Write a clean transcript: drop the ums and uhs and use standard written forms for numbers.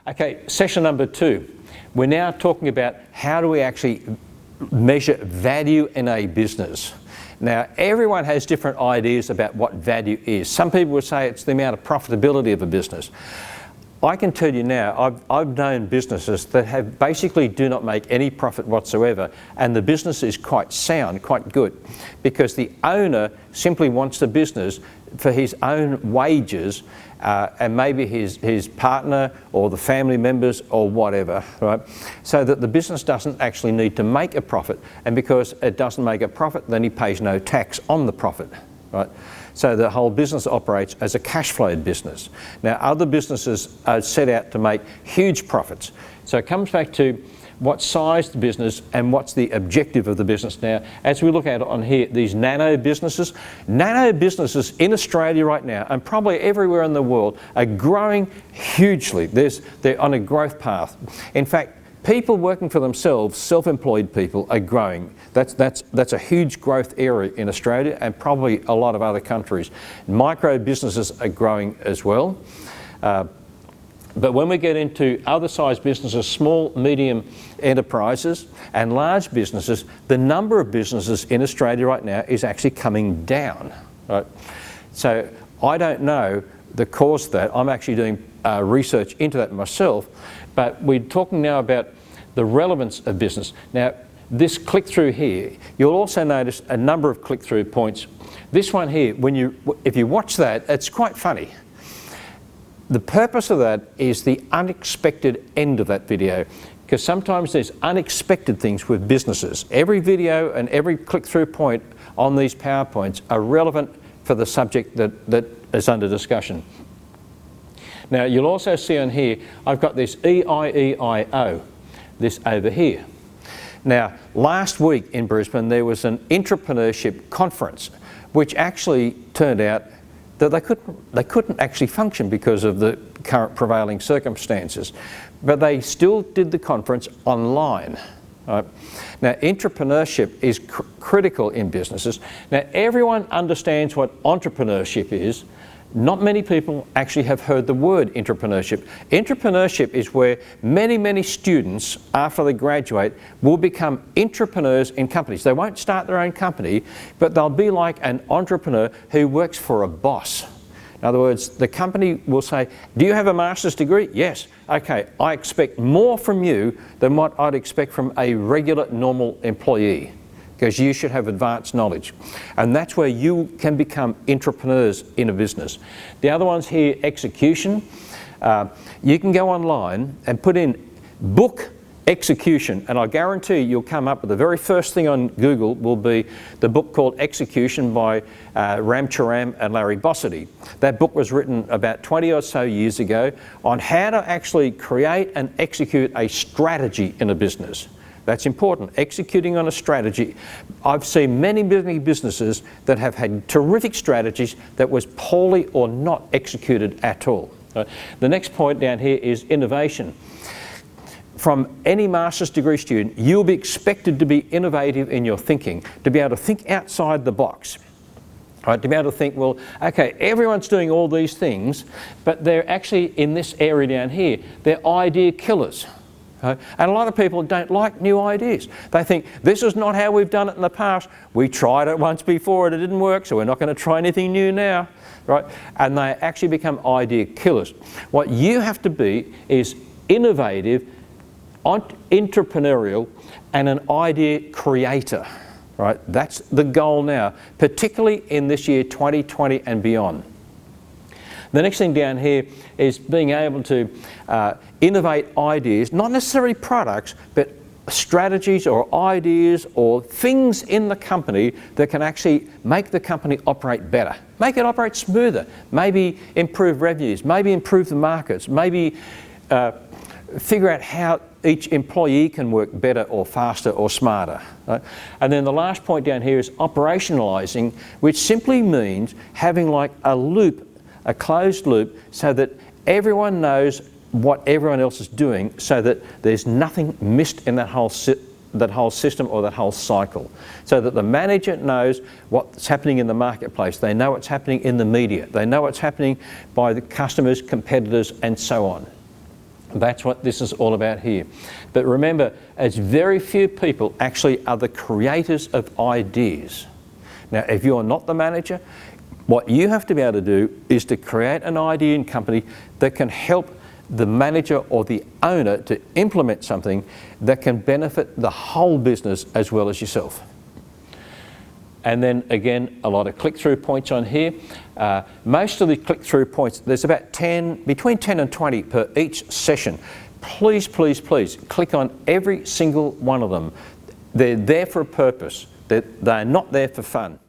Okay, session number 2. We're now talking about how do we actually measure value in a business. Now, everyone has different ideas about what value is. Some people would say it's the amount of profitability of a business. I can tell you now, I've known businesses that have basically do not make any profit whatsoever, and the business is quite sound, quite good, because the owner simply wants the business for his own wages and maybe his partner or the family members or whatever, right? So that the business doesn't actually need to make a profit, and because it doesn't make a profit, then he pays no tax on the profit, right? So the whole business operates as a cash flow business. Now, other businesses are set out to make huge profits. So it comes back to what size the business and what's the objective of the business. Now, as we look at it on here, these nano businesses in Australia right now, and probably everywhere in the world, are growing hugely. They're on a growth path. In fact, people working for themselves, self-employed people, are growing. That's a huge growth area in Australia and probably a lot of other countries. Micro businesses are growing as well. But when we get into other size businesses, small, medium enterprises and large businesses, the number of businesses in Australia right now is actually coming down, right? So I don't know the cause of that. I'm actually doing research into that myself, but we're talking now about the relevance of business. Now, this click-through here, you'll also notice a number of click-through points. This one here, if you watch that, it's quite funny. The purpose of that is the unexpected end of that video, because sometimes there's unexpected things with businesses. Every video and every click-through point on these PowerPoints are relevant for the subject that is under discussion. Now, you'll also see on here, I've got this EIEIO, this over here. Now, last week in Brisbane, there was an entrepreneurship conference, which actually turned out that they couldn't actually function because of the current prevailing circumstances. But they still did the conference online. Right? Now, entrepreneurship is critical in businesses. Now, everyone understands what entrepreneurship is. Not many people actually have heard the word entrepreneurship. Entrepreneurship is where many students, after they graduate, will become entrepreneurs in companies. They won't start their own company, but they'll be like an entrepreneur who works for a boss. In other words, the company will say, do you have a master's degree? Yes. Okay, I expect more from you than what I'd expect from a regular, normal employee, because you should have advanced knowledge. And that's where you can become entrepreneurs in a business. The other one's here, execution. You can go online and put in book execution, and I guarantee you'll come up with the very first thing on Google will be the book called Execution by Ramcharan and Larry Bossidy. That book was written about 20 or so years ago on how to actually create and execute a strategy in a business. That's important, executing on a strategy. I've seen many businesses that have had terrific strategies that was poorly or not executed at all. The next point down here is innovation. From any master's degree student, you'll be expected to be innovative in your thinking, to be able to think outside the box. Right, to be able to think, well, okay, everyone's doing all these things, but they're actually in this area down here, they're idea killers. And a lot of people don't like new ideas. They think, this is not how we've done it in the past. We tried it once before and it didn't work, so we're not going to try anything new now. Right? And they actually become idea killers. What you have to be is innovative, entrepreneurial, and an idea creator. Right? That's the goal now, particularly in this year 2020 and beyond. The next thing down here is being able to innovate ideas, not necessarily products, but strategies or ideas or things in the company that can actually make the company operate better, make it operate smoother, maybe improve revenues, maybe improve the markets, maybe figure out how each employee can work better or faster or smarter. Right? And then the last point down here is operationalizing, which simply means having like a loop, a closed loop, so that everyone knows what everyone else is doing, so that there's nothing missed in that whole system or that whole cycle. So that the manager knows what's happening in the marketplace, they know what's happening in the media, they know what's happening by the customers, competitors, and so on. That's what this is all about here. But remember, as very few people actually are the creators of ideas. Now, if you're not the manager, what you have to be able to do is to create an idea in company that can help the manager or the owner to implement something that can benefit the whole business as well as yourself. And then again, a lot of click-through points on here. Most of the click-through points, there's about between 10 and 20 per each session. Please, please, please click on every single one of them. They're there for a purpose. They're not there for fun.